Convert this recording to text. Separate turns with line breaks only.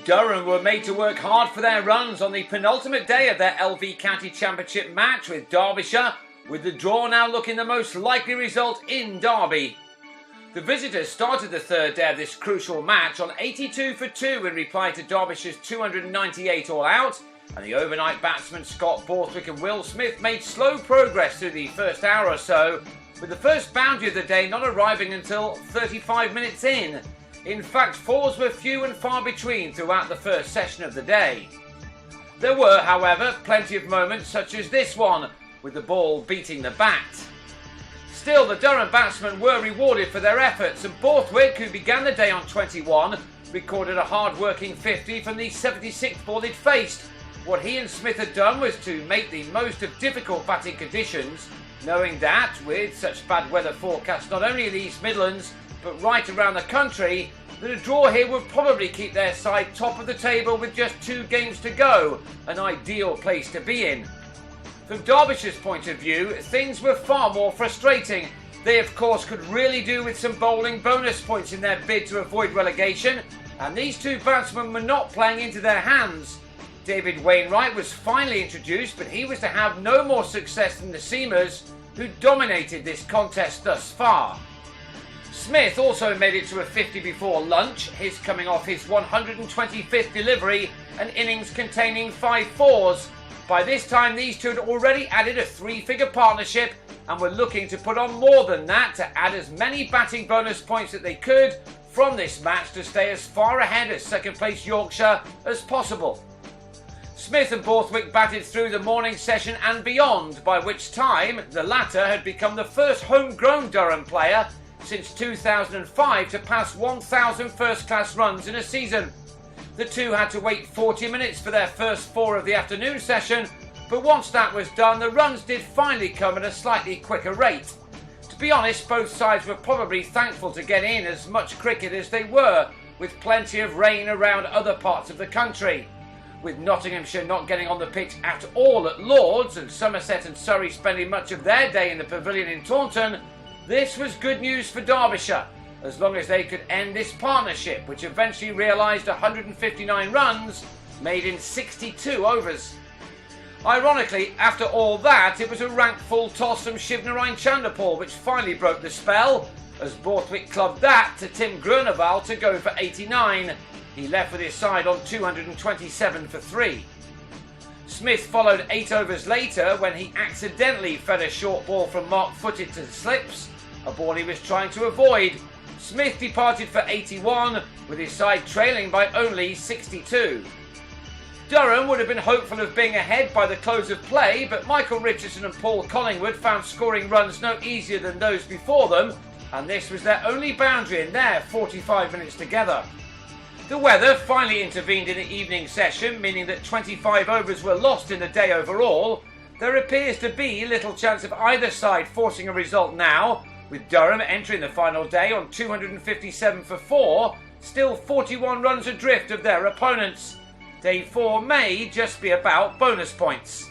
Durham were made to work hard for their runs on the penultimate day of their LV County Championship match with Derbyshire, with the draw now looking the most likely result in Derby. The visitors started the third day of this crucial match on 82 for 2 in reply to Derbyshire's 298 all out, and the overnight batsmen Scott Borthwick and Will Smith made slow progress through the first hour or so, with the first boundary of the day not arriving until 35 minutes in. In fact, fours were few and far between throughout the first session of the day. There were, however, plenty of moments such as this one, with the ball beating the bat. Still, the Durham batsmen were rewarded for their efforts, and Borthwick, who began the day on 21, recorded a hard-working 50 from the 76th ball he'd faced. What he and Smith had done was to make the most of difficult batting conditions, knowing that, with such bad weather forecasts not only in the East Midlands, but right around the country, that a draw here would probably keep their side top of the table with just 2 games to go, an ideal place to be in. From Derbyshire's point of view, things were far more frustrating. They of course could really do with some bowling bonus points in their bid to avoid relegation, and these 2 batsmen were not playing into their hands. David Wainwright was finally introduced, but he was to have no more success than the seamers, who dominated this contest thus far. Smith also made it to a 50 before lunch, his coming off his 125th delivery, an innings containing 5 fours. By this time, these 2 had already added a 3-figure partnership and were looking to put on more than that to add as many batting bonus points that they could from this match to stay as far ahead as second place Yorkshire as possible. Smith and Borthwick batted through the morning session and beyond, by which time the latter had become the first homegrown Durham player since 2005 to pass 1,000 first-class runs in a season. The 2 had to wait 40 minutes for their first 4 of the afternoon session, but once that was done, the runs did finally come at a slightly quicker rate. To be honest, both sides were probably thankful to get in as much cricket as they were, with plenty of rain around other parts of the country. With Nottinghamshire not getting on the pitch at all at Lord's, and Somerset and Surrey spending much of their day in the pavilion in Taunton, this was good news for Derbyshire, as long as they could end this partnership, which eventually realised 159 runs made in 62 overs. Ironically, after all that, it was a rank full toss from Shivnarine Chanderpaul which finally broke the spell, as Borthwick clubbed that to Tim Groeneval to go for 89. He left with his side on 227 for 3. Smith followed 8 overs later when he accidentally fed a short ball from Mark Footed to the slips, a ball he was trying to avoid. Smith departed for 81, with his side trailing by only 62. Durham would have been hopeful of being ahead by the close of play, but Michael Richardson and Paul Collingwood found scoring runs no easier than those before them, and this was their only boundary in their 45 minutes together. The weather finally intervened in the evening session, meaning that 25 overs were lost in the day overall. There appears to be little chance of either side forcing a result now, with Durham entering the final day on 257 for 4, still 41 runs adrift of their opponents. Day 4 may just be about bonus points.